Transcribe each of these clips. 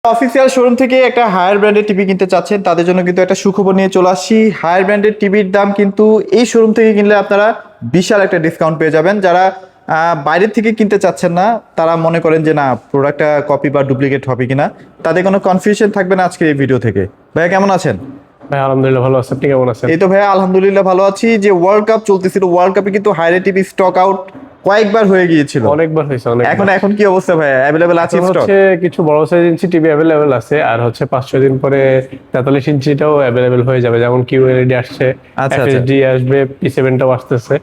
Official showroom থেকে একটা higher ব্র্যান্ডের টিভি কিনতে চাচ্ছেন তাদের জন্য কিন্তু একটা সুখবর নিয়ে চলে আসছি। হায়ার ব্র্যান্ডের টিভির দাম কিন্তু এই শোরুম থেকে কিনলে আপনারা বিশাল একটা ডিসকাউন্ট পেয়ে যাবেন। যারা বাইরের থেকে কিনতে চাচ্ছেন না, তারা মনে করেন যে না প্রোডাক্টটা কপি বা ডুপ্লিকেট হবে কিনা, তাদের কোনো কনফিউশন থাকবে না আজকের এই ভিডিও থেকে। ভাইয়া কেমন আছেন? ভাই আলহামদুলিল্লাহ ভালো আছি, আপনি কেমন আছেন? এই তো ভাইয়া আলহামদুলিল্লাহ ভালো আছি। যে ওয়ার্ল্ড কাপ চলতেছিল, ওয়ার্ল্ড কাপে কিন্তু হায়ার টিভি স্টক আউট কয়েকবার হয়ে গিয়েছিল। অনেকবার হয়েছে এখন এখন কি অবস্থা ভাইয়া? অ্যাভেলেবেল আছে এখন স্টক? হচ্ছে কিছু বড় সাইজ ইঞ্চি টিভি অ্যাভেলেবেল আছে, আর হচ্ছে 5-6 দিন পরে 43 ইঞ্চিটাও অ্যাভেলেবেল হয়ে যাবে। যেমন কিউএলইডি আসছে, আচ্ছা। এফএসডি আসবে, পি7টাও আসতেছে।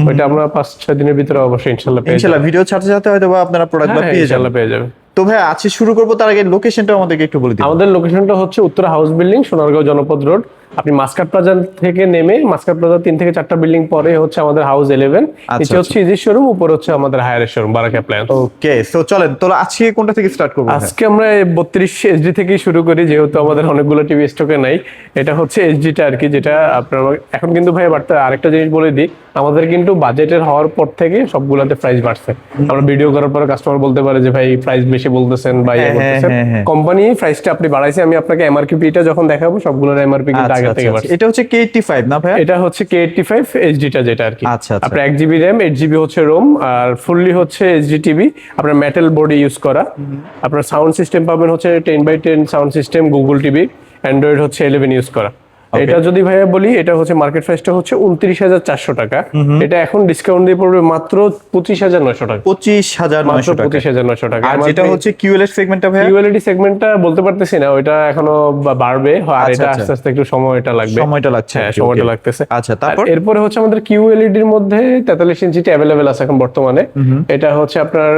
ওইটা আমরা 5-6 দিনের ভিতরে অবশ্যই ইনশাআল্লাহ পেয়ে যাবো। ইনশাআল্লাহ ভিডিও ছাড়তে ছাড়তে হয়তো বা আপনারা প্রোডাক্টগুলো পেয়ে যাবেন। ইনশাআল্লাহ পেয়ে যাবে। তো ভাই আজকে শুরু করবো, তার আগে লোকেশনটা আমাদেরকে একটু বলে দিন। আমাদের লোকেশনটা হচ্ছে উত্তরা হাউস বিল্ডিং, সোনারগাঁও জনপদ রোড। আপনি মাস্কাট প্লাজা থেকে নেমে মাস্কাট প্লাজা 3 থেকে 4টা বিল্ডিং পরে হচ্ছে আমাদের হাউস 11, নিচে হচ্ছে ইজি শোরুম, উপর হচ্ছে আমাদের হায়ার শোরুম বারাক অ্যাপ্লায়েন্স। ওকে, সো চলেন তো আজকে কোনটা থেকে স্টার্ট করবো? আজকে আমরা 32 এইচডি থেকেই শুরু করি, যেহেতু আমাদের অনেকগুলো টিভি স্টকে নাই। এটা হচ্ছে এইচডিটা আর কি, যেটা আপনার এখন কিন্তু ভাই বাড়তে আরেকটা জিনিস বলে দিই, আমাদের কিন্তু বাজেটের হওয়ার পর থেকে সবগুলোতে প্রাইস বাড়ছে। আমরা ভিডিও করার পরে কাস্টমার বলতে পারে যে ভাই প্রাইস বেশি বলতেছেন বা ইয়ে করতেছেন, কোম্পানি প্রাইসটা আপনি বাড়াইছে। আমি আপনাকে এমআরপিটা যখন দেখাবো সবগুলোর এমআরপি কিন্তু আগে থেকে বাড়ছে। এটা হচ্ছে K85 না ভাই? এটা হচ্ছে K85 এইচডিটা যেটা আর কি। আচ্ছা। আপনার 1 জিবি র্যাম, 8 জিবি হচ্ছে রোম, আর ফুললি হচ্ছে এইচডি টিভি। আপনার মেটাল বডি ইউজ করা। আপনার সাউন্ড সিস্টেম পাবেন হচ্ছে 10x10 sound system, Google TV, Android হচ্ছে 11 ইউজ করা। এটা যদি ভাইয়া বলি, এটা হচ্ছে মার্কেট প্রাইসটা হচ্ছে 29,400 টাকা। এটা এখন ডিসকাউন্ট দিয়ে পড়বে মাত্র 25,900 টাকা। 25,900 টাকা। 25,900 টাকা। আর যেটা হচ্ছে QLED সেগমেন্টটা ভাই? QLED সেগমেন্টটা বলতে পারতেছি না, ওইটা এখনো বাড়বে, আর এটা আস্তে আস্তে একটু সময়টা লাগবে। সময়টা লাগছে, হ্যাঁ সময়টা লাগতেছে। আচ্ছা, তারপর এরপরে হচ্ছে আমাদের QLED এর মধ্যে 43 ইঞ্চিটা অ্যাভেলেবেল আছে এখন বর্তমানে। এটা হচ্ছে আপনার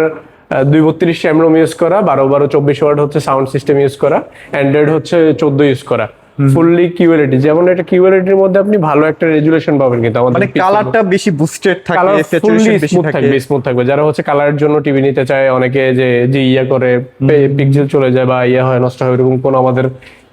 232 শ্যামরোম ইউজ করা, 12/24 ওয়াট হচ্ছে সাউন্ড সিস্টেম ইউজ করা, অ্যান্ড্রয়েড হচ্ছে 14 ইউজ করা, ফুললি কিউএলইডি। যেমন এটা কিউএলইডি এর মধ্যে আপনি ভালো একটা রেজুলেশন পাবেন, কিন্তু আমাদের মানে কালারটা বেশি বুস্টেড থাকে, স্যাচুরেশন বেশি থাকে, স্মুথ থাকবে। যারা হচ্ছে কালারের জন্য টিভি নিতে চায়, অনেকে যে ইয়া করে পিক্সেল চলে যায় বা ইয়া হয়, নষ্ট হয়, এরকম কোনো আমাদের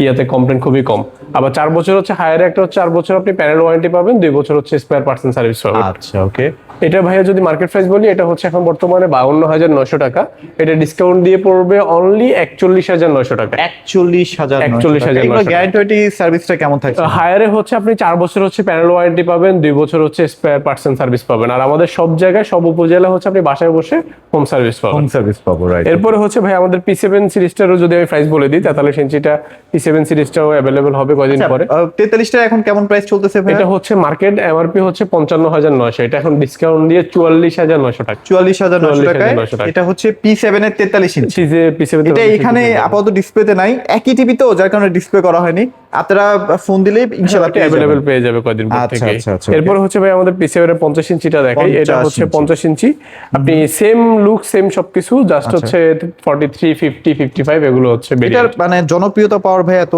ইয়াতে কমপ্লেন খুবই কম। আবার 4 বছর হচ্ছে হায়ার, একটা হচ্ছে 4 বছর আপনি প্যানেল ওয়ারেন্টি পাবেন, 2 বছর হচ্ছে স্পেয়ার পার্টস এন্ড সার্ভিস পাবেন। আচ্ছা, ওকে। এটা ভাইয়া যদি মার্কেট প্রাইস বলি, এটা হচ্ছে এখন বর্তমানে 52,900 টাকা। এটা ডিসকাউন্ট দিয়ে পড়বে অনলি 41,900 টাকা। 41,900 এগুলো গ্যারান্টি সার্ভিসটা কেমন থাকে? হায়ারে হচ্ছে আপনি 4 বছর হচ্ছে প্যানেল ওয়ারেন্টি পাবেন, 2 বছর হচ্ছে স্পেয়ার পার্টস এন্ড সার্ভিস পাবেন। আর আমাদের সব জায়গায়, সব উপজেলা হচ্ছে আপনি বাসায় বসে হোম সার্ভিস পাবেন। হোম সার্ভিস পাবো, রাইট। এরপরে হচ্ছে ভাই আমাদের P7 সিরিজটারও যদি আমি প্রাইস বলে দিই, 43 ইঞ্চিটা P7 সিরিজটাও अवेलेबल হবে কয়দিন পরে। 43টা এখন কেমন প্রাইস চলতেছে ভাই? এটা হচ্ছে মার্কেট এমআরপি হচ্ছে 55,900, এটা এখন ডিসকাউন্ট দিয়ে 44,900 টাকা। 44,900 টাকায় এটা হচ্ছে P7 এর 43 ইঞ্চি। P7 এটা এখানে আপাতত ডিসপ্লেতে নাই, একই টিভি তো, যার কারণে ডিসপ্লে করা হয়নি। আপনারা ফোন দিলেই ইনশাআল্লাহ अवेलेबल পেয়ে যাবে কয়দিন পর থেকে। এরপর হচ্ছে ভাই আমাদের P7 এর 50 ইঞ্চিটা দেখাই। এটা হচ্ছে 50 ইঞ্চি, আপনি সেম লুক সেম সবকিছু, জাস্ট হচ্ছে 43, 50, 55 এগুলো হচ্ছে। এটার মানে জনপ্রিয়তা পাওয়ার ভাই এত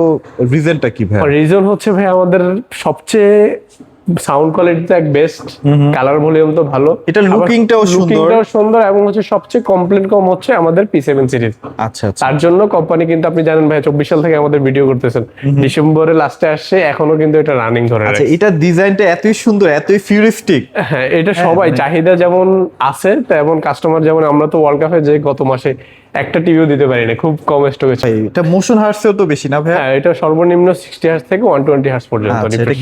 রিজনটা কি ভাই? রিজন হচ্ছে ভাই আমাদের সবচেয়ে সাউন্ড কোয়ালিটিটা বেস্ট, কালার ভলিউম তো ভালো, এটা লুকিংটাও সুন্দর, এবং হচ্ছে সবচেয়ে কমপ্লেন কম হচ্ছে আমাদের P7 সিরিজ। আচ্ছা। তার জন্য কোম্পানি কিন্তু আপনি জানেন ভাই 24 সাল থেকে আমাদের ভিডিও করতেছেন, ডিসেম্বরে লাস্টে আসছে, এখনো কিন্তু এটা রানিং ধরে আছে। এটা ডিজাইনটা এতই সুন্দর, এতই ফিউরিস্টিক। হ্যাঁ, এটা সবাই চাহিদা যেমন আছে তেমন কাস্টমার যেমন। আমরা তো ওয়ার্ল্ড কাপে যে গত মাসে একটা টিভিও দিতে পারি না, খুব কম স্টক আছে। এটা মোশন হার্টসেও তো বেশি না ভাই? হ্যাঁ, এটা সর্বনিম্ন 60 হার্টজ থেকে 120 হার্টজ পর্যন্ত। এটা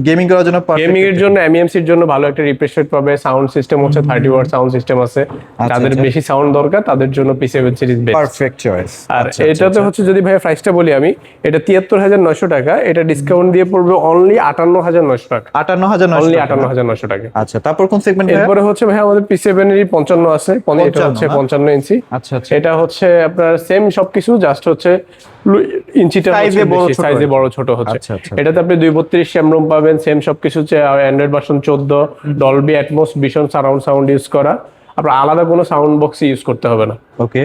গেমিং করার জন্য, গেমিং এর জন্য, এমইএমসি এর জন্য ভালো একটা রিফ্রেশ রেট পাবে। সাউন্ড সিস্টেম হচ্ছে 30 ওয়াট সাউন্ড সিস্টেম আছে, যাদের বেশি সাউন্ড দরকার তাদের জন্য P7 series best, perfect choice. আর এটাতে হচ্ছে যদি ভাই প্রাইসটা বলি আমি, এটা 73,900 টাকা, এটা ডিসকাউন্ট দিয়ে পড়বে অনলি 58,900 টাকা। 58,900 টাকা। আচ্ছা, তারপর কোন সেগমেন্ট? এরপরে হচ্ছে ভাই আমাদের P7 এরই 55 আছে, এটা হচ্ছে 55 ইঞ্চি। আচ্ছা। এটা হচ্ছে আপনার সেম সবকিছু, জাস্ট হচ্ছে ইঞ্চিটা সাইজে বড় ছোট হচ্ছে। এটাতে আপনি 232 শ্যামরুম পাবেন, সেম সবকিছু হচ্ছে Android version 14, Dolby atoms vision surround sound use করা। আপনার আলাদা কোনো সাউন্ড বক্স ইউজ করতে হবে না। ওকে।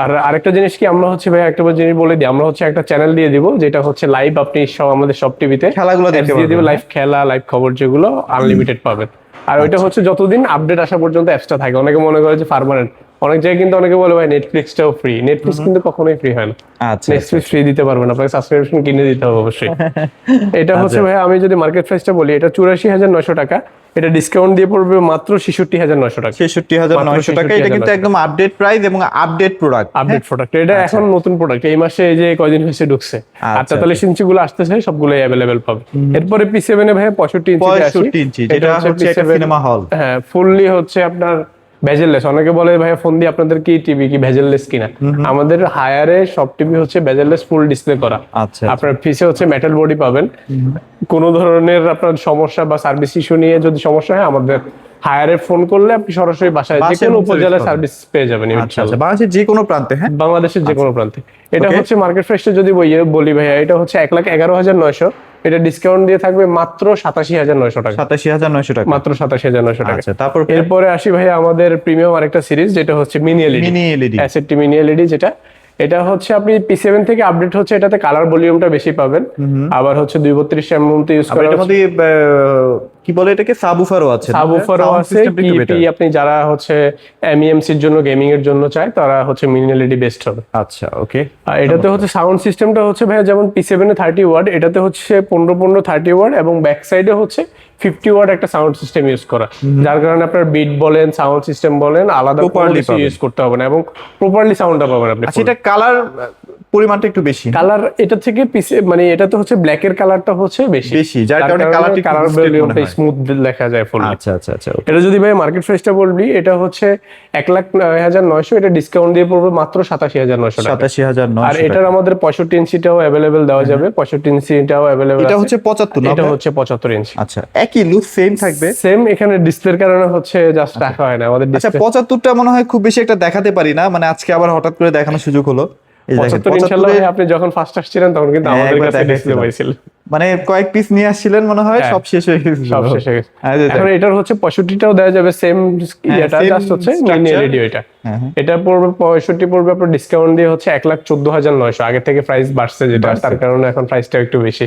আর আরেকটা জিনিস কি, আমরা হচ্ছে ভাই একটা জিনিস বলে দিই, আমরা হচ্ছে একটা চ্যানেল দিয়ে দিব, যেটা হচ্ছে লাইভ, আপনি সব আমাদের সব টিভিতে খেলাগুলো দেখতে পারবেন, লাইভ খেলা, লাইভ খবর যেগুলো আনলিমিটেড পাবেন। আর ওইটা হচ্ছে যতদিন আপডেট আসা পর্যন্ত অ্যাপসটা থাকে। অনেকে মনে করে যে পার্মানেন্ট, অনেক জায়গায় কিন্তু অনেকে বলে ভাই নেটফ্লিক্সটাও ফ্রি, নেটফ্লিক্স কিন্তু কখনোই ফ্রি হয় না। আচ্ছা নেটফ্লিক্স ফ্রি দিতে পারবেন, আপনাকে সাবস্ক্রিপশন কিনে দিতে হবে অবশ্যই। এটা হচ্ছে ভাই, আমি যদি মার্কেট প্রাইসটা বলি, এটা 84,900 টাকা, এটা ডিসকাউন্ট দিয়ে পড়বে মাত্র 66,900 টাকা। 66,900 টাকা। এটা কিন্তু একদম আপডেট প্রাইস এবং আপডেট প্রোডাক্ট। আপডেট প্রোডাক্ট, এটা এখন নতুন প্রোডাক্ট, এই মাসে এই যে কয়দিন হয়েছে ঢুকছে। আর 43 ইঞ্চি গুলো আসতেছে, সবগুলোই অ্যাভেলেবেল পাবে। এরপরে P7 এ ভাই 65 ইঞ্চি 65 ইঞ্চি, যেটা হচ্ছে একটা সিনেমা হল। হ্যাঁ, ফুললি হচ্ছে আপনার ভেজেললেস। অনেকে বলে ভাই ফোন দিয়ে আপনাদের কি টিভি কি ভেজেললেস কিনা, আমাদের হায়ারে সব টিভি হচ্ছে ভেজেললেস, ফুল ডিসপ্লে করা। আচ্ছা, আপনার পিসে হচ্ছে মেটাল বডি পাবেন। কোনো ধরনের আপনার সমস্যা বা সার্ভিস ইস্যু নিয়ে যদি সমস্যা হয়, আমাদের হায়ারে ফোন করলে আপনি সরাসরি বাসায় যে কোনো উপজেলায় সার্ভিস পেয়ে যাবেন আচ্ছা, ইনশাআল্লাহ। বাংলাদেশের যে কোনো প্রান্তে। হ্যাঁ, বাংলাদেশের যে কোনো প্রান্তে। এটা Okay. হচ্ছে মার্কেট প্রাইসটা যদি বলি ভাইয়া, এটা হচ্ছে 1,11,900, এটা ডিসকাউন্ট দিয়ে থাকবে মাত্র 87,900 টাকা। 87,900 টাকা। মাত্র 87,900 টাকা। আচ্ছা, তারপর এরপরে আসি ভাই আমাদের প্রিমিয়াম আরেকটা সিরিজ, যেটা হচ্ছে মিনি এলইডি। Mini LED. অ্যাসেটটি মিনি এলইডি, যেটা এটা হচ্ছে আপনি P7 থেকে আপডেট হচ্ছে, এটাতে কালার ভলিউমটা বেশি পাবেন। আবার হচ্ছে 232 mm তে ইউজ করা এটার মধ্যে কি বলে এটাকে, সাবউফারও আছে। সাবউফারও আছে। কি আপনি যারা হচ্ছে MEMC এর জন্য, গেমিং এর জন্য চায়, তারা হচ্ছে মিনি এলইডি বেস্ট হবে। আচ্ছা, ওকে। আর এটাতে হচ্ছে সাউন্ড সিস্টেমটা হচ্ছে ভাইয়া যেমন P7 এ 30 ওয়াট, এটাতে হচ্ছে 15 30 ওয়াট, এবং ব্যাক সাইডে হচ্ছে 50 ওয়াট একটা সাউন্ড সিস্টেম ইউজ করা, যার কারণে আপনার বিট বলেন, সাউন্ড সিস্টেম বলেন, আলাদা Properly পাবেন। ইউজ করতে হবে না, এবং প্রপারলি সাউন্ডটা পাবেন আপনি। আচ্ছা, এটা কালার পরিমাণটা একটু বেশি। কালার এটা থেকে মানে এটাতে হচ্ছে ব্ল্যাক এর কালারটা হচ্ছে বেশি, যার কারণে কালারটা একটু কালার boosted মনে ভলিউমটা হয়। স্মুথ দেখা যায় ফুল। আচ্ছা, আচ্ছা, আচ্ছা, okay। এটা যদি ভাই মার্কেট প্রাইসটা বলবি, এটা হচ্ছে 1,09,900, এটা ডিসকাউন্ট দিয়ে পড়বে মাত্র 87,900 টাকা। 87,900 আর এটার আমাদের 65 ইঞ্চিটাও অ্যাভেলেবেল দেওয়া যাবে, 65 ইঞ্চিটাও অ্যাভেলেবেল এটা আছে। হচ্ছে 75 না? এটা হচ্ছে 75 ইঞ্চি। আচ্ছা, একই লুক সেম থাকবে। সেম, এখানে ডিসপ্লের কারণে হচ্ছে জাস্ট রাখা হয় না আমাদের আচ্ছা, ডিসপ্লে। 75টা মনে হয় খুব বেশি একটা দেখাতে পারি না, মানে আজকে আবার হঠাৎ করে দেখানোর সুযোগ হলো। এই দেখেন, 75 ইনশাআল্লাহ ভাই, আপনি যখন ফার্স্ট আসছিলেন তখন কিন্তু হ্যাঁ, আমাদের একবার কাছে ডিসপ্লে দেখাইছিলাম। পাইছিলেন। মানে কয়েক পিস নিয়ে আসছিলেন মনে হয়, হ্যাঁ। সব শেষ হয়ে গেছে। সব শেষ হয়ে গেছে। হ্যাঁ, এই যে এখন এটার হচ্ছে 65টাও দেওয়া যাবে, সেম এটা same জাস্ট হচ্ছে মিনি structure। এলইডি। এটা হ্যাঁ, হ্যাঁ। এটা পড়বে 65 পড়বে আপনার ডিসকাউন্ট দিয়ে হচ্ছে 1,14,900। আগে থেকে প্রাইস বাড়ছে, যেটা তার কারণে এখন প্রাইসটা একটু বেশি।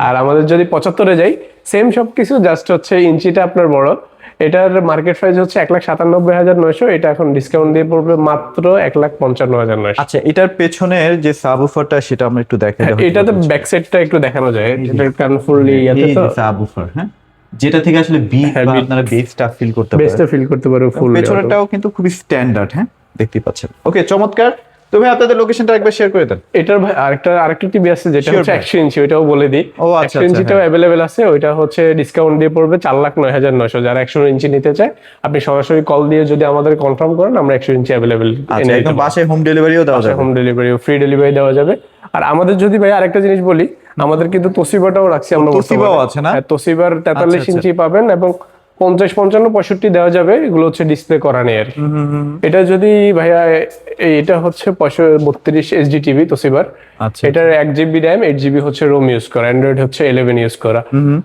আর আমাদের যদি 75-এ যাই, সেম সবকিছু, জাস্ট হচ্ছে ইঞ্চিটা আপনার বড়। এটার মার্কেট প্রাইস হচ্ছে 1,97,900, এটা এখন ডিসকাউন্ট দিয়ে পড়বে মাত্র 1,55,900। আচ্ছা, এটার পেছনের যে সাবউফারটা সেটা আমরা একটু দেখাই। এটাতে ব্যাক সাইডটা একটু দেখানো যায়, এটা কারণ ফুললি ইয়াতে তো সাবউফার, হ্যাঁ, যেটা থেকে আসলে বিট বা আপনারা বেসটা ফিল করতে পারেন। বেসটা ফিল করতে পারো ফুল। পেছনেরটাও কিন্তু খুবই স্ট্যান্ডার্ড, হ্যাঁ, দেখতে পাচ্ছেন। ওকে, চমৎকার। তো ভাই আপনাদের লোকেশনটা একবার শেয়ার করে দেন। এটার ভাই আরেকটা টিভি আছে, যেটা Sure, হচ্ছে ভাই। 100 ইঞ্চি, ওইটাও বলে দিই। ও আচ্ছা, 100 ইঞ্চিটাও অ্যাভেলেবেল আছে, ওইটা হচ্ছে ডিসকাউন্ট দিয়ে পড়বে 4,09,900। যারা 100 ইঞ্চি নিতে চায়, আপনি সরাসরি কল দিয়ে যদি আমাদের কনফার্ম করেন, আমরা 100 ইঞ্চি অ্যাভেলেবেল আচ্ছা, একদম বাসায় হোম ডেলিভারিও দেওয়া যাবে। হোম ডেলিভারি, ফ্রি ডেলিভারি দেওয়া যাবে। আর আমাদের যদি ভাই আরেকটা জিনিস বলি, আমাদের কিন্তু তোসিবাটাও রাখছি আমরা। তোসিবাও আছে না? হ্যাঁ, তোসিবার 43 আচ্ছা। ইঞ্চি পাবেন, এবং 50, 55, 65 দেওয়া যাবে। এগুলো হচ্ছে ডিসপ্লে করা নেই আর কি। এটা যদি ভাইয়া, এটা হচ্ছে 32 HD টিভি তোসিবার। আচ্ছা, এটার 1 GB র্যাম, 8 GB হচ্ছে রোম ইউজ করা, অ্যান্ড্রয়েড হচ্ছে 11 ইউজ করা।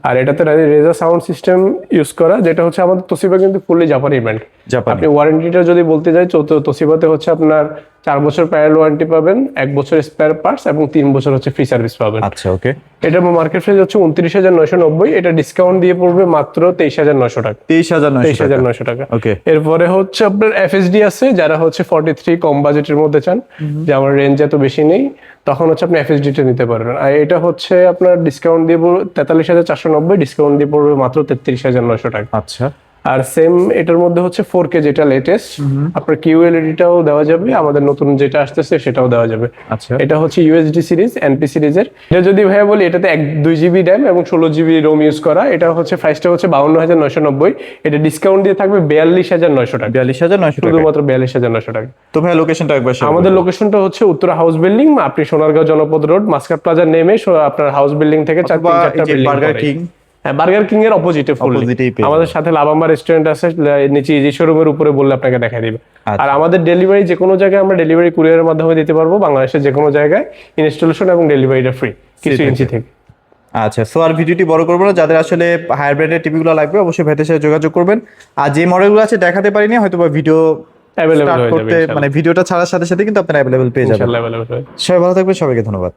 আর এটাতে রেজা সাউন্ড সিস্টেম ইউজ করা, যেটা হচ্ছে আমাদের তোসিবা কিন্তু ফুললি জাপানি ব্র্যান্ড। জাপানি। আপনি ওয়ারেন্টিটা যদি বলতে যাই, তোসিবাতে হচ্ছে আপনার 4 বছর প্যারাল ওয়ারেন্টি পাবেন, 1 বছর স্পেয়ার পার্টস, এবং 3 বছর হচ্ছে ফ্রি সার্ভিস পাবেন। আচ্ছা, ওকে। এটার মার্কেট প্রাইস হচ্ছে 29,990, এটা ডিসকাউন্ট দিয়ে পড়বে মাত্র 23,900 টাকা। 23,900 টাকা। ওকে। এরপরে হচ্ছে আপনার FSD আছে, যারা হচ্ছে 43 কম বাজেটের মধ্যে চান, যে আমার রেঞ্জ এত বেশি নেই, তখন হচ্ছে আপনি FSD টা নিতে পারবেন। আর এটা হচ্ছে আপনার ডিসকাউন্ট দিয়ে 43,490, ডিসকাউন্ট দিয়ে পড়বে মাত্র 33,900 টাকা। আচ্ছা, আর সেম এটার মধ্যে হচ্ছে 4K, যেটা লেটেস্ট, আপনার QLED-টাও দেওয়া যাবে, আমাদের নতুন যেটা আসতেছে সেটাও দেওয়া যাবে। আচ্ছা। এটা হচ্ছে UHD সিরিজ, NP সিরিজের। এটা যদি ভাইয়া বলি, এটাতে 2 GB র্যাম এবং 16 GB রোম ইউজ করা। এটা হচ্ছে প্রাইসটা হচ্ছে 52,990, এটা ডিসকাউন্ট দিয়ে থাকবে 42,900 টাকা। 42,900 টাকা। শুধুমাত্র 42,900 টাকা। তো ভাই লোকেশনটা একবার শেয়ার আমাদের লোকেশনটা হচ্ছে উত্তরা হাউস বিল্ডিং, আপনি সোনারগাঁও জনপদ রোড মাস্কাট প্লাজা নেমে আপনার হাউস বিল্ডিং থেকে 4-3-4টা বিল্ডিং। Burger king. হ্যাঁ, বার্গার কিং এর অপোজিটে ফুললি। Opposite-এই পেয়ে আমাদের সাথে লাভাম্বা রেস্টুরেন্ট আছে, নিচে ইজি শোরুমের উপরে বললে আপনাকে দেখাই দিবে। আচ্ছা। আর আমাদের ডেলিভারি যে কোনো জায়গায় আমরা ডেলিভারি কুরিয়ারের মাধ্যমে দিতে পারবো, বাংলাদেশের যে কোনো জায়গায়। ইনস্টলেশন এবং ডেলিভারিটা ফ্রি, কিছু ইঞ্চি থেকে। আচ্ছা, সো আর ভিডিওটি বড় করবো না। যাদের আসলে হায়ার ব্র্যান্ডের টিভিগুলো লাগবে, অবশ্যই ভাইদের সাথে যোগাযোগ করবেন। আর যে মডেলগুলো আছে দেখাতে পারিনি, হয়তো বা ভিডিও অ্যাভেলেবল স্টার্ট হয়ে যাবে করতে, মানে ভিডিওটা ছাড়ার সাথে সাথে কিন্তু আপনারা অ্যাভেলেবল পেয়ে যাবেন। ইনশাআল্লাহ অ্যাভেলেবল। সবাই ভালো থাকবেন, সবাইকে ধন্যবাদ।